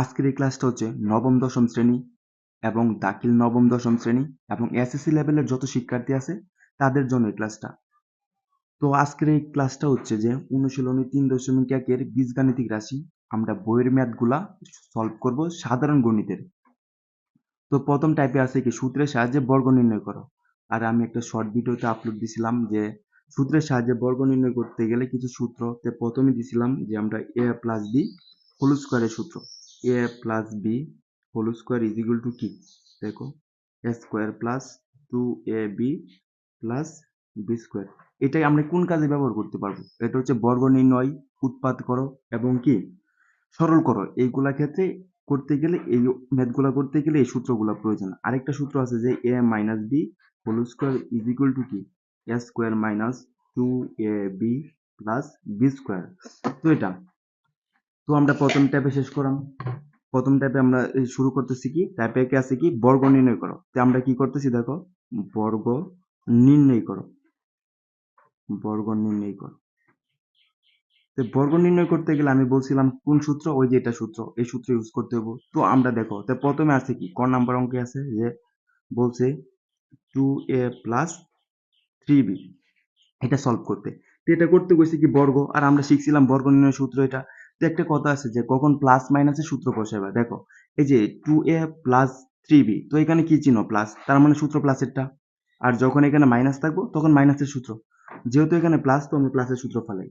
আজকের এই ক্লাসটা হচ্ছে নবম দশম শ্রেণী এবং দাখিল নবম দশম শ্রেণী এবং এসএসসি লেভেলের যত শিক্ষার্থী আছে তাদের জন্য এই ক্লাসটা। তো আজকের এই ক্লাসটা হচ্ছে যে অনুশীলনী 3.1 বীজগাণিতিক রাশি আমরা বইয়ের ম্যাথগুলা সলভ করব সাধারণ গণিতের। তো প্রথম টাইপে আছে কি সূত্রের সাহায্যে বর্গ নির্ণয় করো। আর আমি একটা শর্ট ভিডিওতে আপলোড দিছিলাম যে সূত্রের সাহায্যে বর্গ নির্ণয় করতে গেলে কিছু সূত্র। তো প্রথমে দিছিলাম যে আমরা এ প্লাস বি হোল স্কোয়ারের সূত্র। A plus B whole square is equal to কি, দেখো a square plus 2ab plus B square. এটাই আমরা কোন কাজে ব্যবহার করতে পারবো? এটা হচ্ছে বর্গ নির্ণয়, উৎপাদ করো এবং কি সরল করো, এইগুলা ক্ষেত্রে করতে গেলে এই ম্যাথগুলা করতে গেলে এই সূত্রগুলা প্রয়োজন। আরেকটা সূত্র আছে যে a minus B whole square is equal to কি a square minus 2ab plus B square. তো এটা তো আমরা প্রথম ট্যাপে শেষ করলাম। প্রথম ট্যাপে আমরা শুরু করতেছি কি ট্যাপে কে আছে কি বর্গ নির্ণয় করো। তো আমরা কি করতেছি দেখো বর্গ নির্ণয় করো, বর্গ নির্ণয় করো। তো বর্গ নির্ণয় করতে গেলে আমি বলছিলাম কোন সূত্র, ওই যে এটা সূত্র, এই সূত্র ইউজ করতে হবে। তো আমরা দেখো তো প্রথমে আছে কি ক নাম্বার অঙ্কে আছে যে বলছে 2a প্লাস 3b, এটা সলভ করতে। তো এটা করতে গেছি কি বর্গ, আর আমরা শিখছিলাম বর্গ নির্ণয় সূত্র এটা। তো একটা কথা আছে যে কখন প্লাস মাইনাসের সূত্র বসাবে। দেখো এই যে 2a প্লাস 3b, তো এখানে কি চিহ্ন প্লাস, তার মানে সূত্র প্লাসেরটা। আর যখন এখানে মাইনাস থাকবো তখন মাইনাসের সূত্র। যেহেতু এখানে প্লাস তো আমি প্লাসের সূত্র ফেলাই।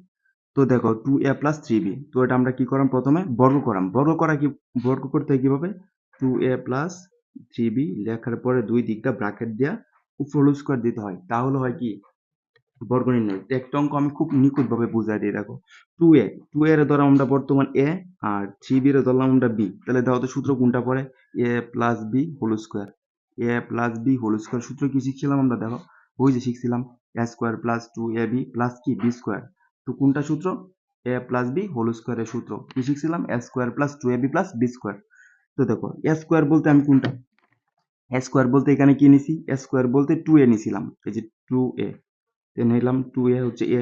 তো দেখো 2a প্লাস 3b, তো এটা আমরা কি করাম প্রথমে বর্গ করাম। বর্গ করা কি বর্গ করতে হয় কিভাবে, 2a প্লাস 3b লেখার পরে দুই দিকটা ব্র্যাকেট দেওয়া উপর হোল স্কয়ার দিতে হয়, তাহলে হয় কি বর্গ নির্ণয়। তো একটা অঙ্ক আমি খুব নিখুঁত ভাবে বুঝাই দিই। দেখো 2a এর ধরলাম আমরা বর্তমান a আর 3b এর ধরলাম আমরা b, তাহলে দেখো তো সূত্র কোনটা পড়ে a plus b whole square. a plus b whole square সূত্র কি শিখছিলাম আমরা, দেখো ওই যে শিখছিলাম a square plus 2ab plus কি b স্কয়ার। তো কোনটা সূত্র, a প্লাস b হোল স্কয়ারের সূত্র কি শিখছিলাম a square plus 2ab plus b square. তো দেখো a স্কয়ার বলতে আমি কোনটা, a স্কয়ার বলতে এখানে কি নিছি, a স্কয়ার বলতে 2a নিছিলাম, এই যে 2a নিলাম 2a হচ্ছে a,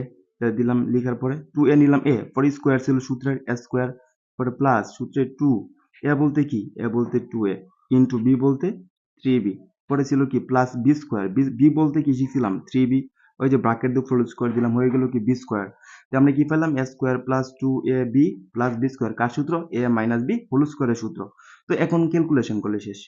দিলাম লিখার পরে 2a নিলাম a, পরে স্কোয়ার ছিল সূত্রের a স্কোয়ার, পরে প্লাস সূত্রে 2 a বলতে কি a বলতে 2a ইন্টু b বলতে 3b, পরে ছিল কি প্লাস b স্কোয়ার, b বলতে কি শিখছিলাম 3b, ওই যে ব্র্যাকেট দিয়ে ফুল স্কোয়ার দিলাম হয়ে গেল কি b স্কোয়ার। তো আমরা কি পেলাম a square plus 2ab plus b square, কার সূত্র a মাইনাস b হোল স্কোয়ারের সূত্র। তো এখন ক্যালকুলেশন করলে শেষ।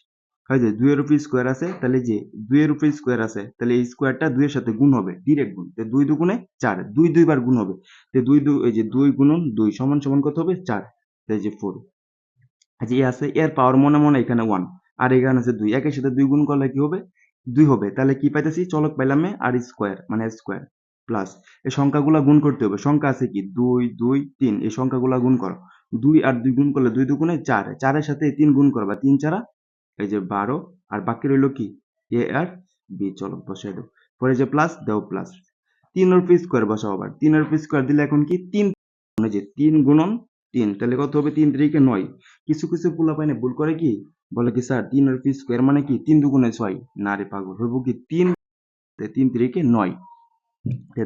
হয় যে 2 এর উপর স্কোয়ার আছে, তাহলে যে 2 এর উপর স্কোয়ার আছে তাহলে এই স্কোয়ারটা 2 এর সাথে গুণ হবে, ডিরেক্ট গুণ। তো 2 দুগুণে 4, 2 দুইবার গুণ হবে। তো 2 এই যে 2 গুণন 2 সমান সমান কত হবে 4, তো এই যে 4। আচ্ছা এ আছে এর পাওয়ার মনে মনে এখানে 1 আর এখানে আছে 2, একের সাথে 2 গুণ করলে কি হবে 2 হবে। তাহলে কি পাইতেছি চলক পাইলাম আর স্কোয়ার মানে স্কোয়ার প্লাস এই সংখ্যাগুলা গুণ করতে হবে। সংখ্যা আছে কি 2 2 3, এই সংখ্যাগুলা গুণ করো। 2 আর 2 গুণ করলে 2 দুগুণে 4, 4 এর সাথে 3 গুণ করবা, 3 4 এই যে 12, আর বাকি রইল কি এ আর বি, চলো বসাই দাও। পরে যে প্লাস দাও প্লাস 3 এর উপর স্কোয়ার বসাও, আবার 3 এর উপর স্কোয়ার দিলে এখন কি 3, মানে যে 3 গুণন 3, তাহলে কত হবে 3 3 9। কিছু কিছু পোলাপাইনে ভুল করে কি বলে কি স্যার 3 এর উপর স্কোয়ার মানে কি 3 দুগুণে 6, না রে পাগল, হইব কি 3 3 3 9।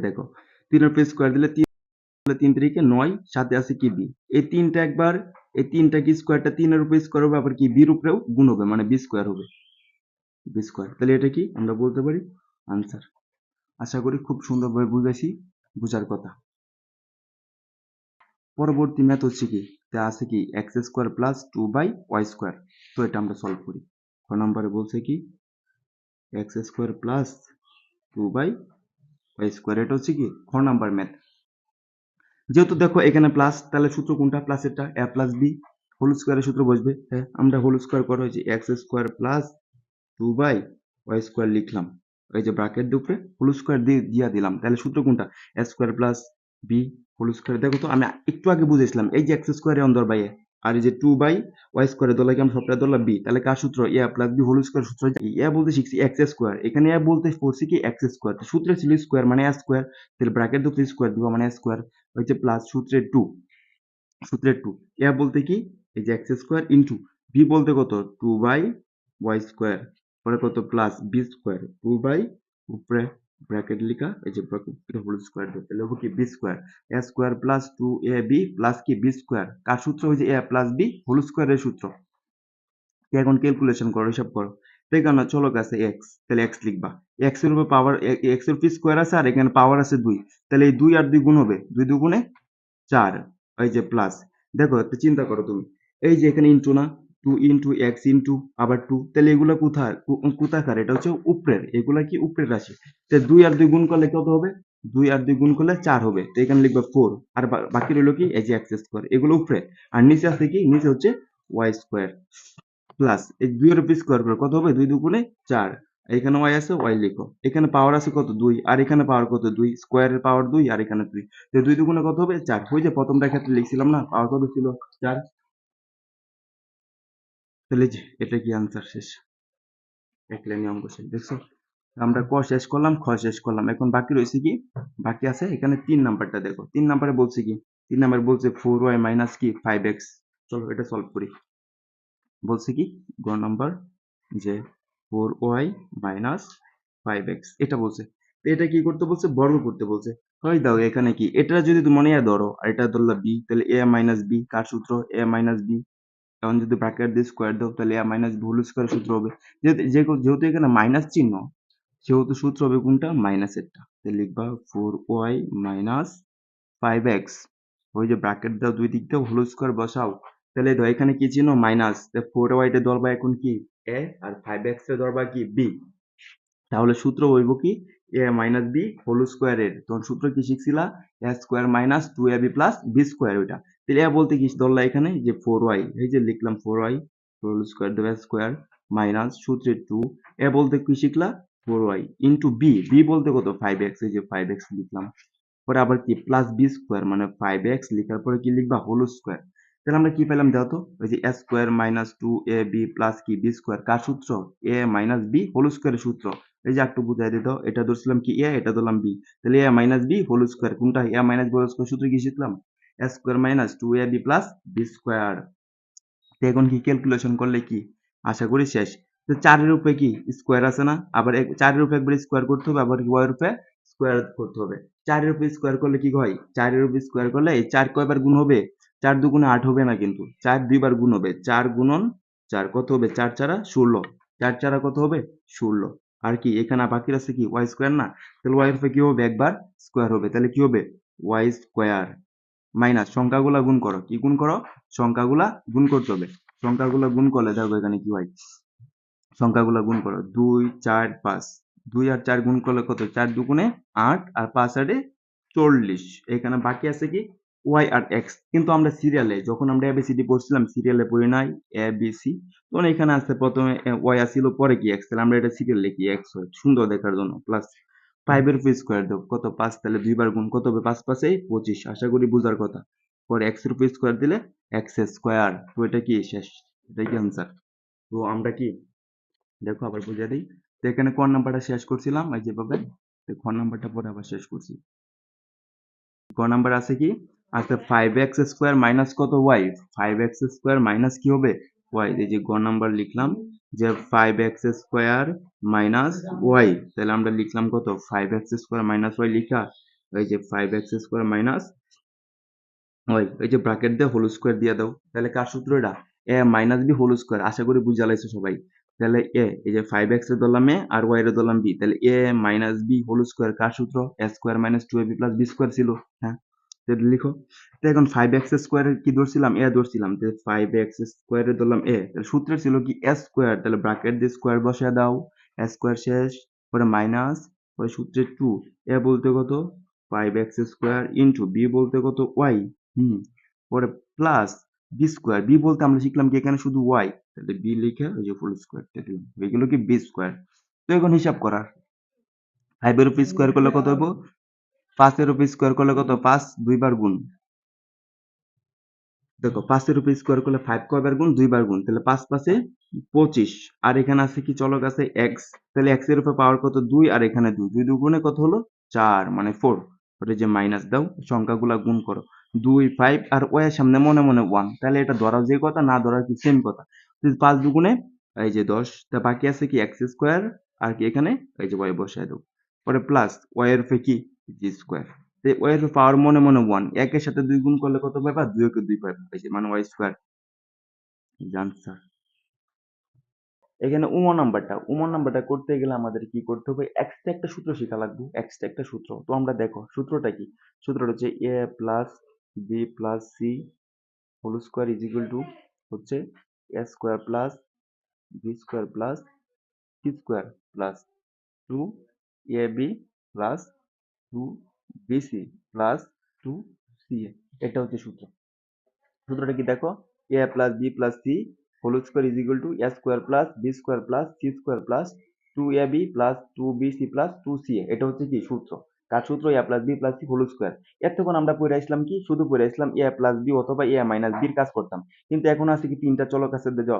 দেখো 3 এর উপর স্কোয়ার দিলে 3 3 9, সাথে আছে কি বি, এই তিনটা একবার এই তিনটা কি স্কোয়ারটা 3 এর উপর স্কোয়ার হবে, আবার কি বির উপরেও গুণ হবে মানে বি স্কোয়ার হবে, বি স্কোয়ার। তাহলে এটা কি আমরা বলতে পারি আনসার। আশা করি খুব সুন্দরভাবে বুঝাইছি, বুঝার কথা। পরবর্তী ম্যাথ হচ্ছে কি তা আছে কি x square plus 2/y square. তো এটা আমরা সলভ করি। ক নম্বরে বলছে কি x square plus 2/y square, এটা হচ্ছে কি খ নাম্বার ম্যাথ। যেহেতু দেখো এখানে প্লাস, তাহলে সূত্র কোনটা প্লাসেরটা, a প্লাস বি হোল স্কোয়ারের সূত্র বসবে। হ্যাঁ আমরা হোল স্কোয়ার করা হয়েছে x square plus 2/y square লিখলাম, এই যে ব্র্যাকেট উপরে হোল স্কোয়ার দিয়ে দিলাম, তাহলে সূত্র কোনটা a square plus B whole square. দেখো তো আমি একটু আগে বুঝেছিলাম এই যে x square under by a, আর এই যে 2/y স্কোয়ারে দলাকে আমরা সবটা ধরলাম বি, তাহলে কার সূত্র a plus B whole square সূত্র। এ বলতে শিখছি এক্স স্কোয়ার, এখানে এ বলতে পড়ছি কি এক্স স্কোয়ার, সূত্রে ছিল স্কোয়ার মানে এ স্কোয়ার, তাহলে ব্র্যাকেট উপরে স্কোয়ার দিব মানে স্কোয়ার, হচ্ছে প্লাস সূত্রে 2, সূত্রে 2 এ বলতে কি এই যে এক্স স্কোয়ার ইন্টু বি বলতে কত 2/y স্কোয়ার, পরে কত প্লাস বি স্কোয়ার 2/, উপরে ব্র্যাকেট লিখা এই যে ব্র্যাকেট হোল স্কয়ার দিতে তাহলে হবে কি বি স্কয়ার এ স্কয়ার প্লাস 2ab প্লাস কি বি স্কয়ার কার সূত্র হয়েছে এ প্লাস বি হোল স্কয়ারের সূত্র। এখন ক্যালকুলেশন করো হিসাব করো তাই কেন চলো কাছে এক্স তাহলে এক্স লিখবা এক্স এর উপর পাওয়ার এক্স এর উপর স্কয়ার আছে আর এখানে পাওয়ার আছে 2 তাহলে এই 2 আর 2 গুণ হবে 2 দুগুণে 4 এই যে প্লাস দেখো একটু চিন্তা করো তুমি এই যে এখানে ইনটু না 2 ইনটু এক্স ইনটু আবার 2 তাহলে এগুলা কোথায় কোথাকার এটা হচ্ছে উপরের এগুলা কি উপরের রাশি তো 2 আর 2 গুণ করলে কত হবে 2 আর 2 গুণ করলে 4 হবে তো এখানে লিখবা 4 আর বাকি রইলো কি এই যে এক্স স্কয়ার এগুলো উপরে আর নিচে আছে কি নিচে হচ্ছে ওয়াই স্কয়ার প্লাস এই 2 এর উপর স্কয়ার করে কত হবে 2 দুগুণে 4 এখানে y আছে y লিখো এখানে পাওয়ার আছে কত 2 আর এখানে পাওয়ার কত 2 স্কয়ারের পাওয়ার 2 আর এখানে 2 তো 2 দুগুণে কত হবে 4 ওই যে প্রথমটার ক্ষেত্রে লিখছিলাম না পাওয়ার কত ছিল 4 তাহলে যে এটা কি आंसर শেষ এক লাইনে অঙ্ক শেষ দেখছো আমরা ক শেষ করলাম খ শেষ করলাম এখন বাকি রয়েছে কি বাকি আছে এখানে 3 নাম্বারটা দেখো 3 নাম্বারে বলছে কি 3 নাম্বার বলছে 4y মাইনাস কি 5x চলো এটা সলভ করি বলছে কি গ নাম্বার যে 4y মাইনাস 5x এটা বলছে তো এটা কি করতে বলছে বর্গ করতে বলছে হয় দাও এখানে কি এটা যদি তুমি মনে ধরো আর এটা ধরলা b তাহলে a মাইনাস b কার সূত্র a মাইনাস b এখন যদি ব্র্যাকেট দিয়ে স্কোয়ার দাও তাহলে a minus b whole square সূত্র হবে যেহেতু এখানে মাইনাস চিহ্ন সেহেতু সূত্র হবে কোনটা মাইনাসেরটা তাহলে লিখবা 4y মাইনাস 5x ওই যে ব্র্যাকেট দাও দুই দিক দিয়ে হোল স্কোয়ার বসাও তাহলে ধর এখানে কি চিহ্ন মাইনাস 4y তে ধরবা এখন কি a আর 5x এ ধরবা কি b তাহলে সূত্র হইব কি a মাইনাস বি হোল স্কোয়ারের তখন সূত্র কি শিখছিলা a square minus 2ab plus B square ওইটা তাহলে a বলতে কি ধরলা এখানে যে 4y এই যে লিখলাম 4y হোল স্কোয়ার দেবে স্কোয়ার মাইনাস সূত্রের 2 a বলতে কি শিখলা 4y ইনটু b b বলতে কত 5x এই যে 5x লিখলাম পরে আবার কি প্লাস বি স্কোয়ার মানে 5x লেখার পরে কি লিখবা হোল স্কোয়ার তাহলে আমরা কি পেলাম দেখো তো ওই যে a square minus 2ab plus কি বি স্কোয়ার কার সূত্র a মাইনাস বি হোল স্কোয়ারের সূত্র এই যে একটু বুঝাই দিত এটা ধরছিলাম কি a এটা ধরলাম b তাহলে a minus B whole square কোনটা a minus B whole square সূত্র কি শিখলাম a square minus 2ab plus B square তো এখন কি ক্যালকুলেশন করলে কি আশা করি শেষ তো 4 এর উপরে কি স্কোয়ার আছে না আবার 4 এর উপরে একবার স্কোয়ার করতে হবে আবার y এর উপরে স্কোয়ার করতে হবে 4 এর উপরে স্কোয়ার করলে কি হয় 4 এর উপরে স্কোয়ার করলে এই 4 কয়বার গুণ হবে 4 দুগুণে 8 হবে না কিন্তু 4 দুইবার গুণ হবে 4 গুণন 4 কত হবে 4 চারা 16 4 চারা কত হবে 16 আর কি এখানে বাকি আছে কি y স্কোয়ার না তাহলে y এর উপরে কি হবে একবার স্কোয়ার হবে তাহলে কি হবে y স্কোয়ার মাইনাস সংখ্যাগুলা গুণ করো কি গুণ করো সংখ্যাগুলা গুণ করতে হবে সংখ্যাগুলা গুণ করলে দেখো এখানে কি হয় সংখ্যাগুলা গুণ করো 2 4 5 2 আর 4 গুণ করলে কত 4 দুগুণে 8 আর 5 আটে 40 এখানে বাকি আছে কি y আর x কিন্তু আমরা সিরিয়ালে যখন আমরা এবিসিডি পড়ছিলাম সিরিয়ালে পড়ি নাই এ বি সি তখন এখানে আছে প্রথমে y আসছিল পরে কি x তাহলে আমরা এটা সিরিয়াল লিখি x হয় সুন্দর দেখার জন্য প্লাস 5 এর উপর স্কয়ার দাও কত 5 তাহলে দুইবার গুণ কত হবে 5 5 এই 25 আশা করি বুঝার কথা পরে x এর উপর স্কয়ার দিলে x স্কয়ার তো এটা কি শেষ এটা কি आंसर তো আমরা কি দেখো আবার বুঝিয়ে দিই তো এখানে কোন নাম্বারটা শেষ করছিলাম এই যেভাবে তো খ নাম্বারটা পরে আবার শেষ করছি ক নাম্বার আছে কি আছে 5x স্কয়ার মাইনাস কত y 5x স্কয়ার মাইনাস কি হবে y এই যে গ নাম্বার লিখলাম যে 5x স্কয়ার মাইনাস y তাহলে আমরা লিখলাম কত 5x স্কয়ার মাইনাস y লিখা এই যে 5x স্কয়ার মাইনাস ওই এই যে ব্র্যাকেট দিয়ে হোল স্কয়ার দিয়ে দাও তাহলে কার সূত্র এটা a minus B whole square আশা করি বুঝা লাইছো সবাই তাহলে a এই যে 5x এর ধরলাম a আর y এর ধরলাম b তাহলে a minus b whole square কার সূত্র a square minus 2ab plus b square ছিল হ্যাঁ তাহলে লিখো তো এখন 5x স্কয়ার কি ধরছিলাম a ধরছিলাম তাহলে 5x স্কয়ার এর ধরলাম a তাহলে সূত্রে ছিল কি a স্কয়ার তাহলে ব্র্যাকেট দিয়ে স্কয়ার বসিয়ে দাও a স্কয়ার শেষ পরে মাইনাস পরে সূত্রে 2 a বলতে কত 5x স্কয়ার ইনটু b বলতে কত y হুম পরে প্লাস বি স্কোয়ার বি বলতে আমরা শিখলাম কি এখানে শুধু ওয়াই তাহলে বি লিখে ওই যে ফুল স্কোয়ারটা দিলাম এগুলো কি বি স্কোয়ার তো এখন হিসাব করার 5 এর উপর স্কোয়ার করলে কত হইব 5 এর উপর স্কোয়ার করলে কত 5 দুইবার গুণ দেখো 5 এর উপর স্কোয়ার করলে 5 কয়বার গুণ দুইবার গুণ তাহলে 5 5 এ 25 আর এখানে আছে কি চলক আছে x তাহলে x এর উপর পাওয়ার কত 2 আর এখানে 2 2 দুগুণে কত হলো 4 মানে 4 ওটা যে মাইনাস দাও সংখ্যাগুলা গুণ করো 2 5 আর y এর সামনে মনে মনে 1 তাহলে এটা ধরাও যে কথা না ধরাও কি সেম কথা 5 দুগুণে এই যে 10 তা বাকি আছে কি x স্কয়ার আর কি এখানে এই যে y বসায় দাও পরে প্লাস ওয়াই এর উপরে কি জি স্কোয়ার, ওয়াই এর পাওয়ার মনে মনে ওয়ান, একের সাথে দুই গুণ করলে কত পাইবা, দুই একে দুই পাইবা, মানে ওয়াই স্কোয়ার আনসার। এখানে উমা নাম্বারটা করতে গেলে আমাদের কি করতে হবে, এক্সট্রা একটা সূত্র শেখা লাগবে, এক্সট্রা একটা সূত্র। তো আমরা দেখো সূত্রটা কি, সূত্রটা হচ্ছে a plus B plus C whole square is equal to হচ্ছে a square plus B square plus C square plus two A B plus two B C plus two C এ। এটা হচ্ছে সূত্র। সূত্রটা কি দেখো, a plus B plus C whole square is equal to a square plus B square plus C square plus two A B plus two B C plus two C এ। এটা হচ্ছে কি সূত্র, কার সূত্র, a plus B plus C whole square. এতক্ষণ আমরা পড়ে আসলাম কি, শুধু পড়ে আসলাম এ প্লাস বি অথবা এ মাইনাস বির কাজ করতাম, কিন্তু এখন আছে কি তিনটা চলক আছে, দেখো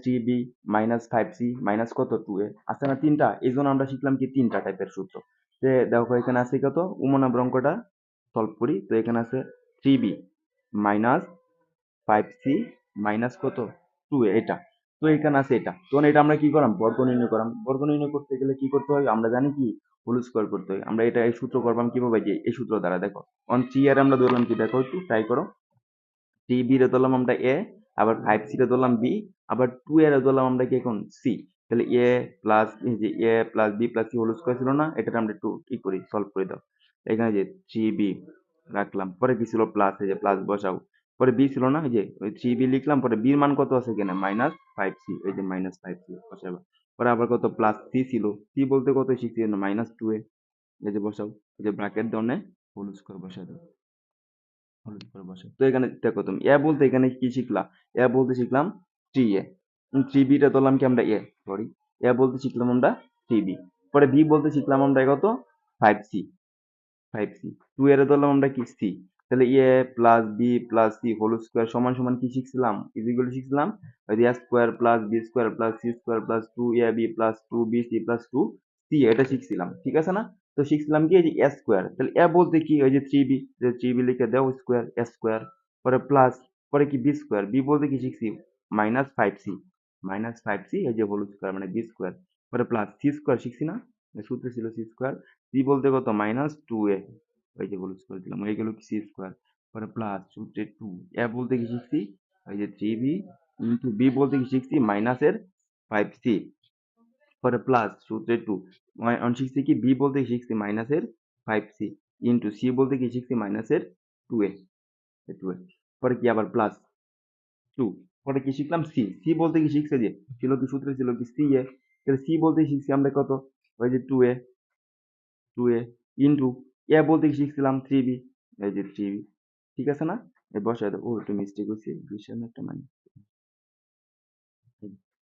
three B minus five C minus কত টু এ আছে না তিনটা, এই জন্য আমরা শিখলাম কি তিনটা টাইপের সূত্র। যে দেখো এখানে আছে কত, উমনাব অঙ্কটা সলভ করি, তো এখানে আছে three B minus five C minus কত টু এটা, তো এখানে আছে এটা, তখন এটা আমরা কি করলাম, বর্গ নির্ণয় করলাম। বর্গ নির্ণয় করতে গেলে কি করতে হয়, আমরা জানি কি হোল স্কোয়ার করতে হয়। আমরা এটা এই সূত্র করলাম কিভাবে, যে এই সূত্র দ্বারা দেখো অন থ্রি আর আমরা ধরলাম কি, দেখো একটু ট্রাই করো, থ্রি বি রে ধরলাম আমরা এ, আবার ফাইভ সি রে ধরলাম বি, আবার টু এ রে ধরলাম আমরা কি এখন সি। তাহলে এ প্লাস যে a plus B plus C whole square ছিল না, এটা আমরা একটু কি করি, সলভ করে দাও। এখানে যে থ্রি বি রাখলাম, পরে কি ছিল প্লাস, এই যে প্লাস বসাও, পরে বি ছিল না, এই যে ওই থ্রি বি লিখলাম, পরে বির মান কত আছে এখানে মাইনাস ফাইভ সি, এই যে মাইনাস ফাইভ সি বসাবো। পরে আবার কত প্লাস সি ছিল, সি বলতে কত শিখছি মাইনাস টু এ, এই যে বসাও, এই যে ব্র্যাকেট দনে হোল স্কোয়ার বসাই দাও, হলুদ করে বসে। তো এখানে দেখো তুমি এ বলতে এখানে কি শিখলা, এ বলতে শিখলাম থ্রি এ, থ্রি বিটা ধরলাম কি আমরা এ, সরি, এ বলতে শিখলাম আমরা থ্রি বি, পরে বি বলতে শিখলাম আমরা কত five C, five C, two এর ধরলাম আমরা কি সি। তাহলে এ plus B plus C whole square সমান সমান কি শিখছিলাম, ইজিক্যাল শিখছিলাম A square plus B square plus C square plus two A B plus two B C plus two C, এটা শিখছিলাম, ঠিক আছে না। তো শিখছিলাম কি, এই যে এ স্কোয়ার, তাহলে এ বলতে কি ওই যে থ্রি বি, যে থ্রি বি লিখে দাও স্কোয়ার এ স্কোয়ার, পরে প্লাস, পরে কি বি স্কোয়ার, বি বলতে কি শিখছি minus five C, minus five C এই যে হোল স্কোয়ার মানে বি স্কোয়ার, পরে প্লাস সি স্কোয়ার শিখছি না, সূত্র ছিল সি স্কোয়ার, সি বলতে কত মাইনাস টু এ, ওই যে হোল স্কোয়ার দিলাম, হয়ে গেল কি সি স্কোয়ার, পরে প্লাস সূত্রে টু, এ বলতে কি শিখছি ওই যে থ্রি বি ইন্টু বি বলতে কি শিখছি মাইনাসের ফাইভ সি, পরে প্লাস সূত্রে টু, শিখছি কি বি বলতে কি শিখছি মাইনাসের ফাইভ সি ইন্টু সি বলতে কি শিখছি মাইনাসের টু এ, টু এ, পরে কি আবার প্লাস টু, পরে কি শিখলাম সি, সি বলতে কি শিখছে যে ছিল কি সূত্রে ছিল কি সি এ, তাহলে সি বলতে শিখছি আমরা কত ওই যে টু এ, টু এ ইন্টু এ বলতে কি শিখছিলাম থ্রি বি, এই যে থ্রি বি, ঠিক আছে না। এই বসায় দাও, ও একটু মিস্টেক হয়েছে, বিশাল একটা মানে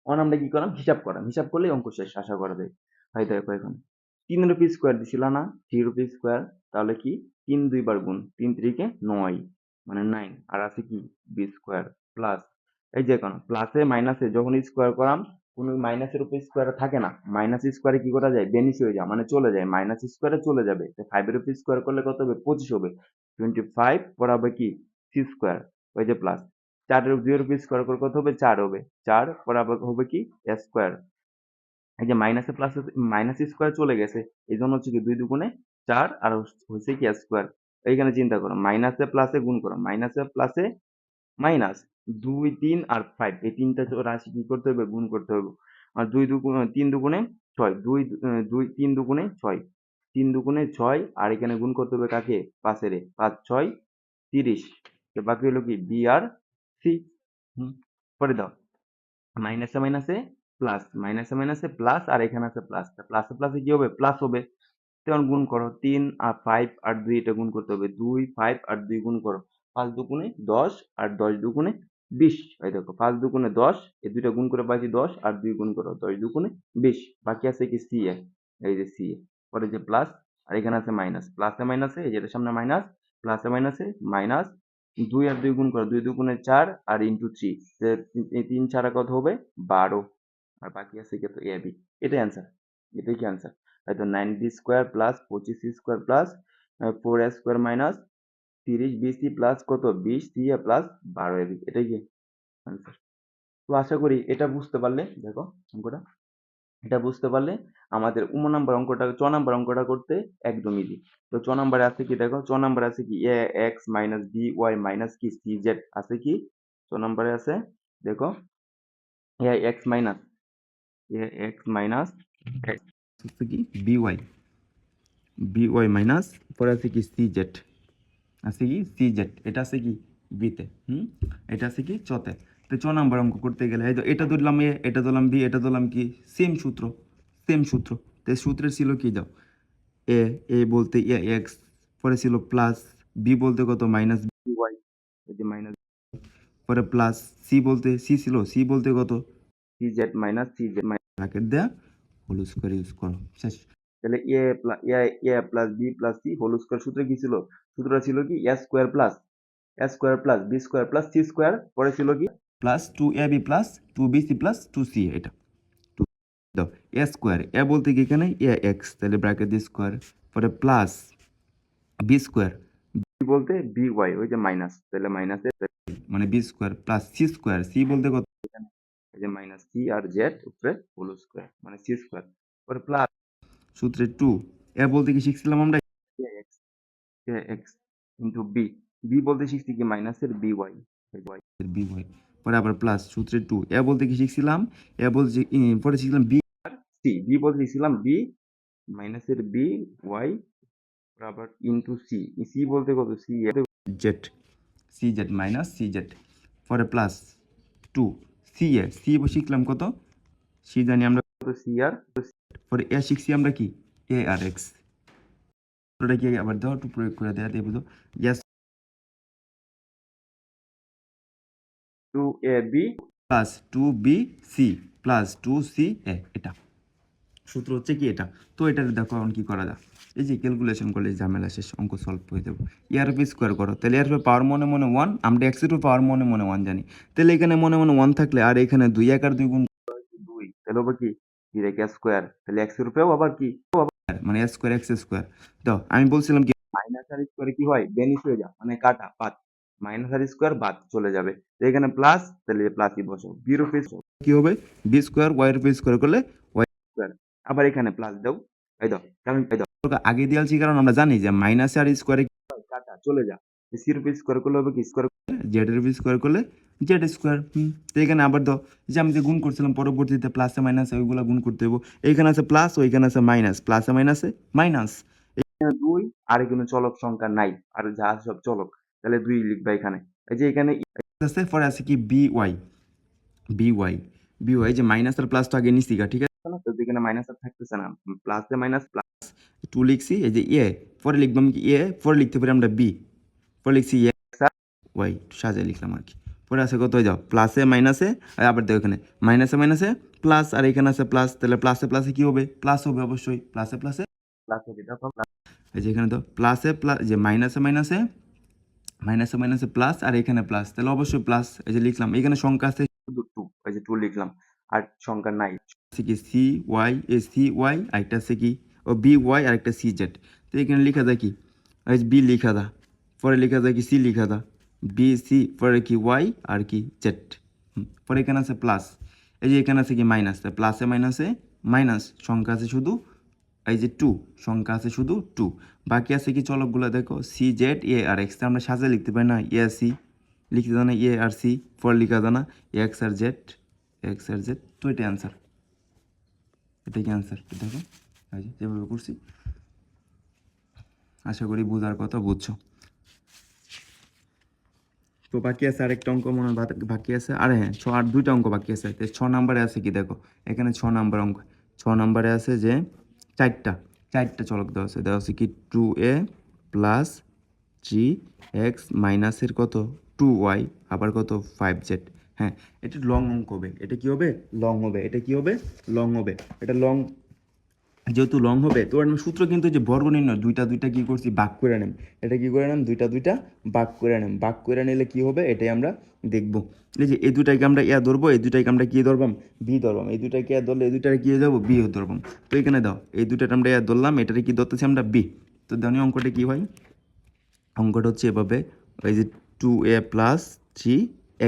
অন আমরা কি করলাম, হিসাব করাম, হিসাব করলেই অঙ্ক শেষ আশা করা যায়। হয় দেখো এখন 3 রুপি স্কোয়ার দিছিল না, 3 রুপি স্কোয়ার, তাহলে কি 3 দুইবার গুণ, 3 3 কে 9 মানে 9, আর আছে কি বি স্কোয়ার প্লাস, এই যে এখন প্লাসে মাইনাসে যখন স্কোয়ার করাম, কোনো মাইনাসের উপর স্কোয়ার থাকে না, মাইনাস স্কোয়ারে কি করা যায়, বেনিস হয়ে যায়, মানে চলে যায়, মাইনাস স্কোয়ারে চলে যাবে, ফাইভের উপর স্কোয়ার করলে কত হবে 25 হবে, 25 পর হবে কি সি স্কোয়ার, ওই যে প্লাস, 4 এর 2 এর উপর স্কোয়ার করলে কত হবে 4 হবে, 4 পরে আবার হবে কি স্কোয়ার, এই যে মাইনাসে প্লাস মাইনাস স্কোয়ার চলে গেছে, এই জন্য হচ্ছে কি 2 দুগুণে 4 আর হচ্ছে কি স্কোয়ার। এইখানে চিন্তা করো, মাইনাসে প্লাসে গুণ করো, মাইনাসে প্লাসে মাইনাস, 2 3 আর 5 এই তিনটা রাশি কি করতে হবে, গুণ করতে হবে। আর 3 দুগুণে 6, 3 দুগুণে 6, 3 দুগুণে 6, আর এখানে গুণ করতে হবে কাকে, 5 এর, 5 6 30, তো বাকি হলো কি বি আর সি। পরে দাও মাইনাসে মাইনাসে প্লাস, মাইনাসে মাইনাসে প্লাস, আর এখানে আছে প্লাস, প্লাসে প্লাসে কি হবে প্লাস হবে, তখন গুণ করো 3 আর 5 আর 2, এটা গুণ করতে হবে 2 5 আর 2 গুণ করো, 5 দুগুণে 10 আর 10 দুগুণে 20, এই দেখো 5 দুগুণে 10, এই দুইটা গুণ করে পাইছি 10 আর 2 গুণ করো 10 দুগুণে 20, বাকি আছে কি সি এ, এই যে সি এ, পরে যে প্লাস, আর এখানে আছে মাইনাস, প্লাসে মাইনাসে এই যেটা সামনে মাইনাস, প্লাসে মাইনাসে মাইনাস, 2 আর 2 গুণ করো, 2 দুগুণে 4 আর ইন্টু থ্রি, 3 ছাড়া কত হবে 12, আর বাকি আছে কত এ বি, এটাই অ্যান্সার, এটাই কি অ্যান্সার। হয়তো 9 B square plus 25 C square plus 4 A square minus 30 BC plus কত 20 সি এ প্লাস 12 এবি, এটাই কি অ্যান্সার। তো আশা করি এটা বুঝতে পারলে, দেখো অঙ্কটা এটা বুঝতে পারলে আমাদের ছ নাম্বার অঙ্কটা করতে একদম ইজি। তো ছ নাম্বারে আছে কি দেখো, ছ নাম্বারে আছে কি A X minus B Y minus কি সি জেড আছে কি, ছ নাম্বারে আছে দেখো এ এক্স মাইনাস হচ্ছে কি বি ওয়াই মাইনাস পরে আছে কি সি জেড, আছে কি সি জেড, এটা আছে কি বিতে, এটা আছে কি চতে। তো ছ নাম্বার অঙ্ক করতে গেলে এই তো এটা ধরলাম এ, এটা ধরলাম বি, এটা ধরলাম কি সেম সূত্র। তো এই সূত্রের ছিল কি দাও, এ এ বলতে এ এক্স, পরে ছিল প্লাস বি বলতে কত মাইনাস বি ওয়াই, এই যে মাইনাস, পরে প্লাস সি বলতে কত সি জেড মাইনাস ব্র্যাকেট দেয়া হোল স্কয়ার ইউজ করো, শেষ। তাহলে এ plus B plus C whole square সূত্র কি ছিল, সূত্রটা ছিল কি A square plus B square plus C square, পরে ছিল কি plus two A B plus two B C plus two C, এটা দাও এ স্কয়ার, এ বলতে কি এখানে এ এক্স, তাহলে ব্র্যাকেট দিয়ে স্কয়ার, পরে প্লাস বি স্কয়ার, বি বলতে বি ওয়াই, ওই যে মাইনাস, তাহলে মাইনাসে মানে B square plus square, C বলতে কত এখানে এই যে মাইনাস সি আর জেড উপরে হোল স্কয়ার মানে সি স্কয়ার, পরে প্লাস সূত্রে টু, এ বলতে কি শিখছিলাম আমরা A X, into B, B বলতে শিখছি কি মাইনাসের বি ওয়াই, বি ওয়াই, পরে আবার প্লাস সূত্রে টু, এ বলতে কি শিখছিলাম, এ বলতে পরে শিখলাম বি আর সি, বি বলতে শিখছিলাম বি মাইনাসের বি ওয়াই, আবার ইন্টু সি, সি বলতে কত C Z, C Z minus C Z, পরে প্লাস টু সি শিখলাম কত, সি জানি আমরা কত সি আর, পরে এ শিখছি আমরা কি এ আর এক্স, ওটা কি আবার দাও একটু প্রয়োগ করে দেওয়া দিয়ে বুঝো, yes two A B plus two B C plus two C এ, এটা সূত্র হচ্ছে কি এটা। তো এটা দেখো এখন কি করা যায়, এই যে ক্যালকুলেশন করলে ঝামেলা শেষ, অঙ্ক সলভ করে দেবো। ইয়ার পি স্কোয়ার করো, তাহলে ইয়ার পাওয়ার মনে মনে ওয়ান, আমরা এক্সের পাওয়ার মনে মনে ওয়ান জানি, তাহলে এখানে মনে মনে ওয়ান থাকলে আর এখানে দুই, এক আর দুই গুণ দুই, তাহলে হবে কি ডিরেক্ট স্কোয়ার, তাহলে এক্স এর উপরেও আবার কি মানে স্কোয়ার এক্স স্কোয়ার। তো আমি বলছিলাম কি মাইনাস আর স্কোয়ারে কি হয় বেনিস হয়ে যায়, মানে কাটা বাদ, মাইনাস আর স্কোয়ার বাদ চলে যাবে, তো এখানে প্লাস, তাহলে প্লাসই বসো, বির উপরে কি হবে বি স্কোয়ার, ওয়াই এর উপরে স্কোয়ার করলে ওয়াই স্কোয়ার, আবার এখানে প্লাস দাও, এই দাও কারণ এই দাও আগে দিয়েছি, কারণ আমরা জানি যে মাইনাস আর স্কোয়ারে কাটা চলে যায়, সির উপরে স্কোয়ার করলে হবে কি স্কোয়ার, জেড এর উপরে স্কোয়ার করলে জেড স্কোয়ার, তো এখানে আবার দাও যে আমি যে গুণ করছিলাম পরবর্তীতে প্লাসে মাইনাসে ওইগুলো গুণ করতে দেবো, এইখানে আছে প্লাস ওইখানে আছে মাইনাস, প্লাসে মাইনাসে মাইনাস, এখানে দুই আর এখানে চলক সংখ্যা নাই, আর যা সব চলক, তাহলে দুই লিখবা এখানে, এই যে এখানে আছে, পরে আছে কি B Y, B Y B Y, যে মাইনাস আর প্লাস তো আগে নিছি গা, ঠিক আছে না, তো এখানে মাইনাস আর থাকতেছে না, প্লাসে মাইনাস প্লাস টু লিখছি, এই যে এ, পরে লিখবাম কি এ, পরে লিখতে পারি আমরা বি, পরে লিখছি এ ওয়াই, সাজায় লিখলাম আর কি, পরে আছে কত হয়ে যাও প্লাসে মাইনাসে, আবার দেখো এখানে মাইনাসে মাইনাসে প্লাস, আর এখানে আছে প্লাস, তাহলে প্লাসে প্লাসে কি হবে প্লাস হবে অবশ্যই, প্লাসে প্লাসে প্লাস হবে, দেখো এই যে এখানে তো প্লাসে প্লাস, যে মাইনাসে মাইনাসে প্লাস, আর এখানে প্লাস, তাহলে অবশ্যই প্লাস, এই যে লিখলাম, এখানে সংখ্যা আছে শুধু টু, এই যে টু লিখলাম, আর সংখ্যা নাই আছে কি সি ওয়াই, আরেকটা আছে কি ও বি ওয়াই, আরেকটা সি জেড, তো এখানে লেখা যায় কি এই বি লিখা দা, পরে লেখা যায় কি সি লিখা দা, বি সি, পরে কি ওয়াই আর কি জেড, পরে এখানে আছে প্লাস, এই যে এখানে আছে কি মাইনাস, প্লাসে মাইনাসে মাইনাস, সংখ্যা আছে শুধু এই যে টু, সংখ্যা আছে শুধু টু, বাকি আছে কি চলকগুলো দেখো সি জেড এ আর এক্স, আমরা সাজে লিখতে পারি না, এ সি লিখতে জানা, এ আর সি ফর লিখা জানা, এক্স আর জেড, তো এটাই অ্যান্সার, এটাই কি অ্যান্সার দেখো, এই যে যেভাবে করছি, আশা করি বোঝার কথা বুঝছো। তো বাকি আছে আরেকটা অঙ্ক মনে হয় বাকি আছে, আরে হ্যাঁ আর দুইটা অঙ্ক বাকি আছে, তো 6 নাম্বারে আছে কি দেখো, এখানে 6 নাম্বার অঙ্ক, 6 নাম্বারে আছে যে চারটা চলক দেওয়া আছে কি টু এ প্লাস থ্রি এক্স মাইনাসের কত টু ওয়াই, আবার কত ফাইভ জেড, হ্যাঁ এটা লং অঙ্ক হবে, এটা কি হবে লং হবে, এটা কি হবে লং হবে, এটা লং যেহেতু লং হবে, তো আমি সূত্র কিন্তু যে বর্গ নির্ণয় দুইটা কি করছি ভাগ করে নেব, এটা কি করে নেব দুইটা ভাগ করে নিলে কি হবে এটাই আমরা দেখবো, এই যে এই দুটাকে আমরা ইয়া ধরবো, এই দুটাকে আমরা কি ধরবাম বি ধরবাম, এই দুটাকে ইয়া ধরলে এই দুটাকে কি হয়ে যাবো বি ধরবাম, তো এখানে দাও এই দুটাটা আমরা ইয়া ধরলাম, এটাকে কি ধরতেছি আমরা বি, তো দানি অঙ্কটা কি হয়, অঙ্কটা হচ্ছে এভাবে, এই যে টু এ প্লাস থ্রি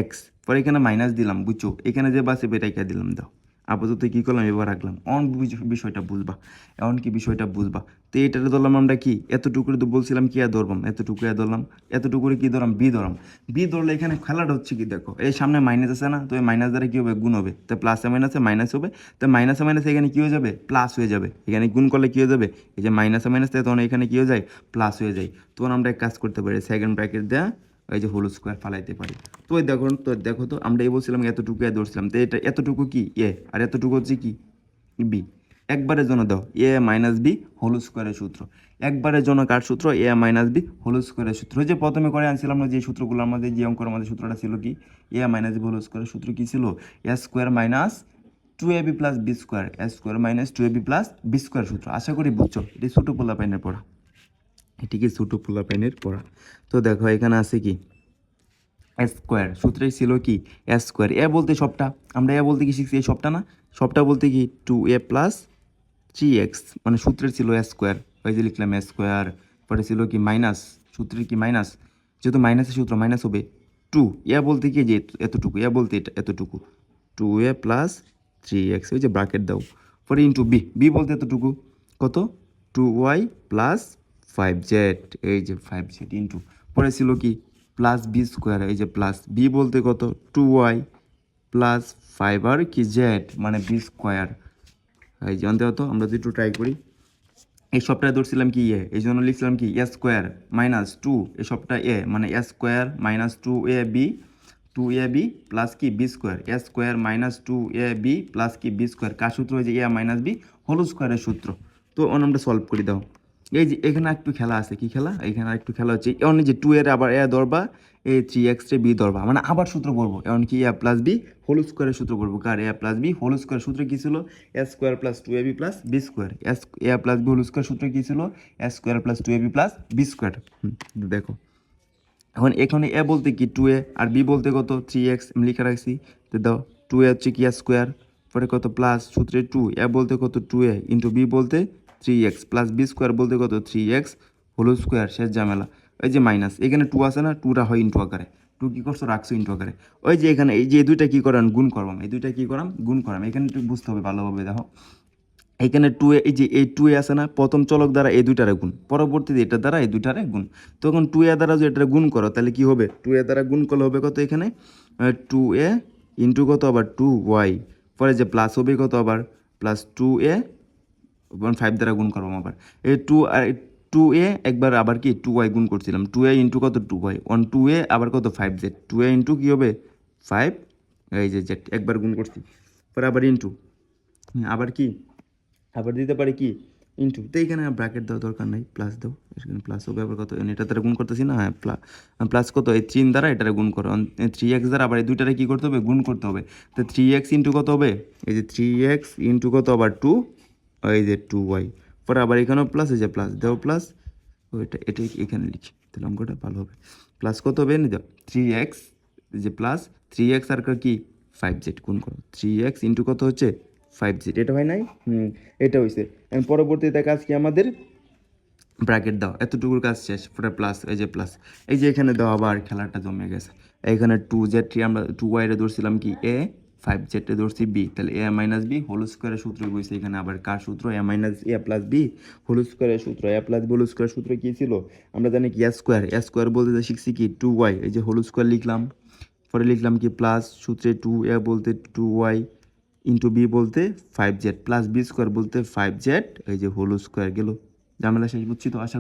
এক্স, পরে এখানে মাইনাস দিলাম বুঝছো, এখানে যে বাসে এটাকে দিলাম দাও, আপাতত কী করলাম এবার রাখলাম। অন বিষয়টা বুঝবা, এমন কি বিষয়টা বুঝবা। তো এটারে ধরলাম আমরা কি এতটুকুরে তো বলছিলাম কি আর ধরবাম, এতটুকু ধরলাম, এতটুকুরে কি ধরলাম বি ধরলাম। বি ধরলে এখানে খেলাটা হচ্ছে কি দেখো, এই সামনে মাইনাস আছে না, তো এই মাইনাস দ্বারা কী হবে গুণ হবে, তো প্লাসে মাইনাসে মাইনাস হবে, তো মাইনাসে মাইনাসে এখানে কী হয়ে যাবে প্লাস হয়ে যাবে, এখানে গুণ করলে কী হয়ে যাবে এই যে মাইনাসে মাইনাসে তখন এখানে কী হয়ে যায় প্লাস হয়ে যায়। তখন আমরা এক কাজ করতে পারি সেকেন্ড ব্র্যাকেট দেওয়া এই যে হোল স্কোয়ার ফালাইতে পারি। তো দেখো তো আমরা এই বলছিলাম এতটুকু ধরছিলাম, তো এটা এতটুকু কি এ আর এতটুকু হচ্ছে কি বি। একবারের জন্য দাও এ মাইনাস বি হোল স্কোয়ারের সূত্র, একবারের জন্য কার সূত্র এ মাইনাস বি হোল স্কোয়ারের সূত্র। ওই যে প্রথমে করে আনছিলাম না যে সূত্রগুলো আমাদের, যে অঙ্কের আমাদের সূত্রটা ছিল কি এ মাইনাস বি হোল স্কোয়ারের সূত্র কি ছিল A square minus 2ab plus B square, A square minus 2ab plus B square সূত্র। আশা করি বুঝছো, এটি ছোটো পোলা পাইনের পড়া, এটিকে ছোটো পোলা পাইনের পড়া। তো দেখো এখানে আছে কি স্কোয়ার, সূত্রে ছিল কি স্কোয়ার, এ বলতে সবটা, আমরা এ বলতে কি শিখছি এই সবটা না, সবটা বলতে কি 2a প্লাস 3x, মানে সূত্রের ছিল স্কোয়ার, ওই যে লিখলাম স্কোয়ার, পরে ছিল কি মাইনাস, সূত্রের কি মাইনাস, যেহেতু মাইনাসের সূত্র মাইনাস হবে 2, এ বলতে কি যে এতটুকু, এ বলতে এটা এতটুকু 2a প্লাস 3x, ওই যে ব্র্যাকেট দাও, পরে ইন্টু বি, বি বলতে এতটুকু কত 2y প্লাস 5z, এই যে 5z ইন্টু, পরে ছিল কি প্লাস বি স্কোয়ার, এই যে প্লাস বি বলতে কত 2y প্লাস 5 আর কি জেড মানে বি স্কোয়ার। এই জানতে হতো, আমরা যদি একটু ট্রাই করি, এই সবটায় ধরছিলাম কি এ, এই জন্য লিখছিলাম কি এ স্কোয়ার মাইনাস 2, এই সবটা এ মানে এ স্কোয়ার মাইনাস 2ab প্লাস কি B square, A square minus 2ab plus কি বি স্কোয়ার, কার সূত্র হয়েছে এ মাইনাস বি হোল স্কোয়ারের সূত্র। তো আমরা সলভ করে দাও। এই যে এখানে একটু খেলা আছে, কি খেলা, এখানে একটু খেলা হচ্ছে এমন যে 2 এর আবার এ ধরবা, এই 3x রে বি ধরবা, মানে আবার সূত্র করবো এমন কি এ প্লাস বি হোল স্কোয়ারের সূত্র করবো, কার A plus B whole square সূত্র কী ছিল A square plus 2ab plus B square, A plus B whole square সূত্র কী ছিল A square plus 2ab plus B square. দেখো এখন এখানে এ বলতে কি 2a আর বি বলতে কত 3x আমি লিখে রাখছি, তো দাও 2a হচ্ছে কি স্কোয়ার, পরে কত প্লাস সূত্রে 2 এ বলতে কত 2a ইন্টু বি বলতে 3x প্লাস বি স্কোয়ার বলতে কত 3x হোল স্কোয়ার, শেষ ঝামেলা। ওই যে মাইনাস এখানে 2 আছে না, 2টা হয় ইন্টু আকারে, 2 কী করছো রাখছো ইন্টু আকারে, ওই যে এখানে এই যে এই দুইটা কী করাম গুণ করবাম, এই দুইটা কী করাম গুণ করাম, এখানে একটু বুঝতে হবে ভালোভাবে। দেখো এখানে 2a, এই যে এই 2a আছে না, প্রথম চলক দ্বারা এই দুইটারে গুণ, পরবর্তীতে এটার দ্বারা এই দুইটারে গুণ, তখন 2a দ্বারা যদি এটা গুণ করো তাহলে কি হবে 2a দ্বারা গুণ করলে হবে কত এখানে 2a ইন্টু কত আবার 2y, পরে যে প্লাস হবে কত আবার প্লাস 2a 5 দ্বারা গুণ করবো আবার এই 2a একবার আবার কি 2y গুণ করছিলাম, 2a ইন্টু কত 2y 2a আবার কত 5z, 2a ইন্টু কী হবে 5 এই যে z একবার গুণ করছি, পরে আবার ইন্টু, আবার কি আবার দিতে পারি কি ইন্টু, তো এখানে ব্র্যাকেট দেওয়ার দরকার নাই, প্লাস দাও, এখানে প্লাস হবে আবার কত এটা দ্বারা গুণ করতেছি না, হ্যাঁ প্লাস কত এই 3 দ্বারা এটারে গুণ করো 3x দ্বারা আবার এই দুইটারে কী করতে হবে গুণ করতে হবে, তো 3x ইন্টু কত হবে এই যে 3x ইন্টু কত আবার 2 এই যে 2y, পরে আবার এখানেও প্লাস, এই যে প্লাস দাও প্লাস, ওইটা এটাই এখানে লিখি তাহলে অঙ্কটা ভালো হবে, প্লাস কত হবে নি দাও 3x, এই যে প্লাস 3x আর কি 5z গুণ করো, 3x ইন্টু কত হচ্ছে 5z, এটা হয় নাই এটা হয়েছে। পরবর্তীতে কাজ কি আমাদের ব্র্যাকেট দাও, এতটুকুর কাজ শেষ, পরে প্লাস এই যে প্লাস, এই যে এখানে দাও আবার খেলাটা জমে গেছে, এখানে 2z আমরা 2y রে ধরছিলাম কি a 5z এ ধরছি b, তাহলে a মাইনাস বি হোল স্কোয়ারের সূত্র বইছে, এখানে আবার কার সূত্র a minus a plus B whole স্কোয়ারের সূত্র, a plus B whole square সূত্র কী ছিল আমরা জানি কি স্কোয়ার বলতে যা শিখছি কি 2y, এই যে হোল স্কোয়ার লিখলাম, পরে লিখলাম কি প্লাস সূত্রে 2a বলতে 2y ইন্টু বি বলতে 5z প্লাস বি স্কোয়ার বলতে 5z, এই যে হোল স্কোয়ার গেল, ঝামেলা শেষ, বুঝছি তো আশা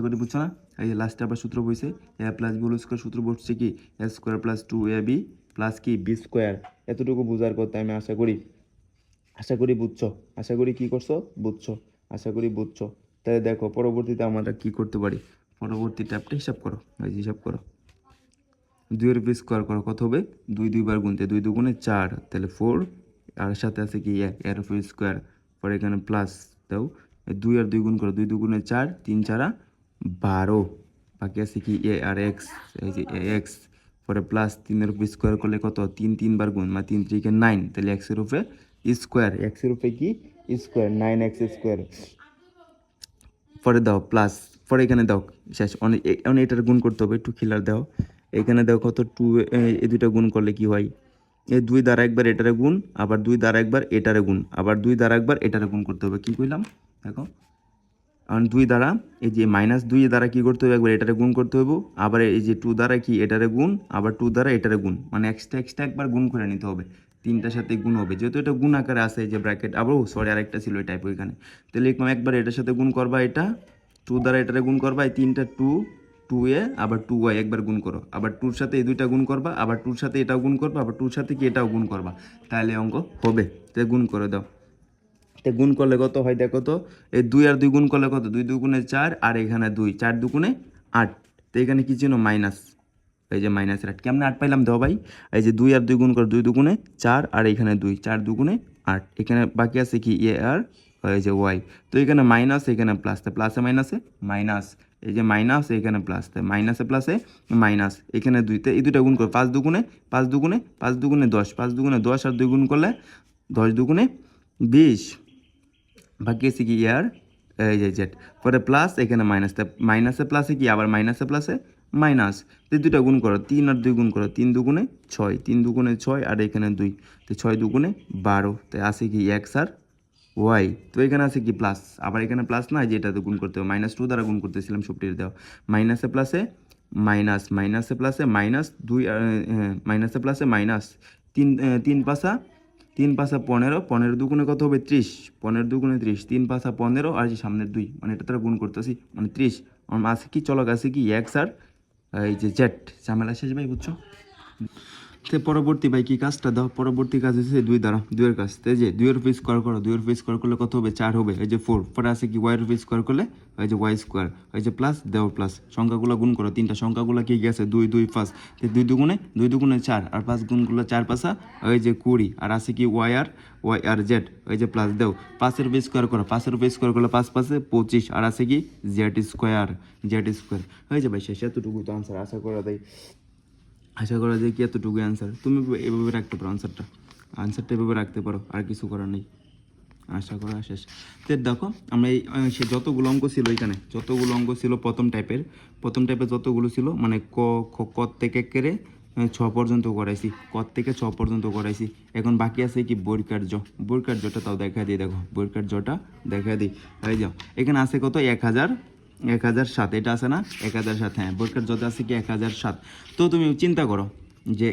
করি বুঝছো না। এই যে লাস্টে আবার সূত্র বইছে এ প্লাস বি হোল স্কোয়ার সূত্র বসছে কি a square plus 2ab plus কি বি স্কোয়ার, এতটুকু বোঝার কথা আমি আশা করি বুঝছো, আশা করি কী করছো বুঝছো, আশা করি বুঝছো। তাহলে দেখো পরবর্তীতে আমরা কী করতে পারি, পরবর্তী ট্যাপটা হিসাব করো, এই হিসাব করো 2 এর উপর স্কোয়ার করো কত হবে 2 দুইবার গুনতে 2 দুগুণে 4, তাহলে 4 আর সাথে আছে কি 1 এর উপর স্কোয়ার, পরে এখানে প্লাস দাও 2 আর 2 গুণ করো 2 দুগুণে 4 3 4 12, বাকি আছে কি এ আর এক্স, এই যে এ এক্স, পরে প্লাস 3 এর উপর স্কোয়ার করলে কত 3 3বার গুণ মানে 3 3 9, তাহলে এক্সের উপরে স্কোয়ার, এক্সের উপরে কি স্কোয়ার 9x স্কোয়ার, পরে দাও প্লাস, পরে এখানে দাও শেষ, অনেক এটার গুণ করতে হবে একটু খিলার দাও, এখানে দাও কত 2 এই দুইটা গুণ করলে কি হয় এই 2 দ্বারা একবার এটারে গুণ, আবার 2 দ্বারা একবার এটারে গুণ, আবার 2 দ্বারা একবার এটারে গুণ করতে হবে। কি কইলাম দেখো, কারণ 2 দ্বারা এই যে -2 দ্বারা কি করতে হবে, একবার এটারে গুণ করতে হবে, আবার এই যে 2 দ্বারা কি এটারে গুণ, আবার 2 দ্বারা এটারে গুণ, মানে এক্সট্রা একবার গুণ করে নিতে হবে। তিনটার সাথে গুণ হবে, যেহেতু এটা গুণ আকারে আছে এই যে ব্র্যাকেট। আবার সরি আরেকটা ছিল এই টাইপ ওইখানে। তাহলে লিখলাম একবার এটার সাথে গুণ করবা, এটা 2 দ্বারা এটারে গুণ করবা, এই তিনটা 2 আবার 2y একবার গুণ করো, আবার 2-র সাথে এই দুইটা গুণ করবা, আবার 2-র সাথে এটাও গুণ করবা, আবার 2-র সাথে কি এটাও গুণ করবা, তাহলে অঙ্ক হবে। তো গুণ করে দাও। তো গুণ করলে কত হয় দেখো তো, এই 2 আর 2 গুণ করলে কত, 2 দুগুণে 4 আর এখানে 2, 4 দুগুণে 8। তো এখানে কি ছিল মাইনাস, এই যে -8। কেমনে 8 পাইলাম দাও ভাই, এই যে 2 আর 2 গুণ করে 2 দুগুণে 4 আর এখানে 2, 4 দুগুণে 8। এখানে বাকি আছে কি এ আর এই যে ওয়াই। তো এখানে মাইনাস, এখানে প্লাস, তো প্লাসে মাইনাসে মাইনাস, এই যে মাইনাস এখানে প্লাস, তো মাইনাসে প্লাসে মাইনাস, এখানে 2, তে এই দুটা গুণ করে 5 দুগুণে 5 দুগুণে 5 দুগুণে 10, 5 দুগুণে 10 আর 2 গুণ করলে 10 দুগুণে 20। বাকি আছে কি ইয়ার এই যে জেড, পরে প্লাস এখানে মাইনাস, মাইনাসে প্লাসে কি আবার মাইনাসে প্লাসে মাইনাস। তো দুটা গুণ করো, 3 আর 2 গুণ করো, 3 দুগুণে 6, 3 দুগুণে 6 আর এখানে 2, তো 6 দুগুণে 12। তো আছে কি এক্স আর ওয়াই। তো এখানে আছে কি প্লাস, আবার এখানে প্লাস না, যেটাতে গুণ করতে হবে -2 দ্বারা গুণ করতেছিলাম সবটির দেওয়া, মাইনাসে প্লাসে মাইনাস, মাইনাসে প্লাসে মাইনাস 2, মাইনাসে প্লাসে মাইনাস 3, 3 পাশা 3 পাশা 15, 15 দুগুণে কত হবে 30, 15 দুগুণে 30, 3 পাশা 15 আর যে সামনের 2, মানে এটা তারা গুণ করতেছি মানে 30। আমার আছে কি চলক আছে কি এক্স আর এই যে জেড। ঝামেলা শেষ ভাই, বুঝছো? তো পরবর্তী ভাই কি কাজটা দাও, পরবর্তী কাজ হচ্ছে 2 দ্বারা 2 এর কাজ। তো এই যে 2 এর উপর স্কোয়ার করো, 2 এর উপর স্কোয়ার করলে কত হবে 4 হবে, এই যে 4, পরে আছে কি ওয়াই এর উপর স্কোয়ার করলে এই যে ওয়াই স্কোয়ার, এই যে প্লাস দেও প্লাস, সংখ্যাগুলো গুণ করো, তিনটা সংখ্যাগুলো কি গেছে 2 2 5, তো 2 দুগুণে 4 আর 5 গুণগুলো 4 পাশা এই যে 20, আর আছে কি ওয়াই আর জেড, এই যে প্লাস দেও, 5 এর উপর স্কোয়ার করো, 5 এর উপর স্কোয়ার করলে 5 পাশে 25 আর আছে কি জেড স্কোয়ার, জেড স্কোয়ার। হয়ে যাবে শেষ, এতটুকু তো আনসার। আশা করা যায় কি এতটুকু অ্যান্সার। তুমি এভাবে রাখতে পারো আনসারটা এভাবে রাখতে পারো, আর কিছু করার নেই। আশা করা শেষ। তো দেখো আমরা এই সে যতগুলো অঙ্ক ছিল এখানে, যতগুলো অঙ্ক ছিল প্রথম টাইপের যতগুলো ছিল, মানে ক থেকে কেড়ে 6 পর্যন্ত করাইছি, ক থেকে 6 পর্যন্ত করাইছি। এখন বাকি আছে কি বইয়ের কার্যটা তাও দেখা দিই, দেখো বইয়ের কার্যটা দেখা দিই। হয়ে যাও, এখানে আছে কত 1007, এটা আছে না 1007, হ্যাঁ বইয়ের কার্য আছে কি 1007। তো তুমি চিন্তা করো যে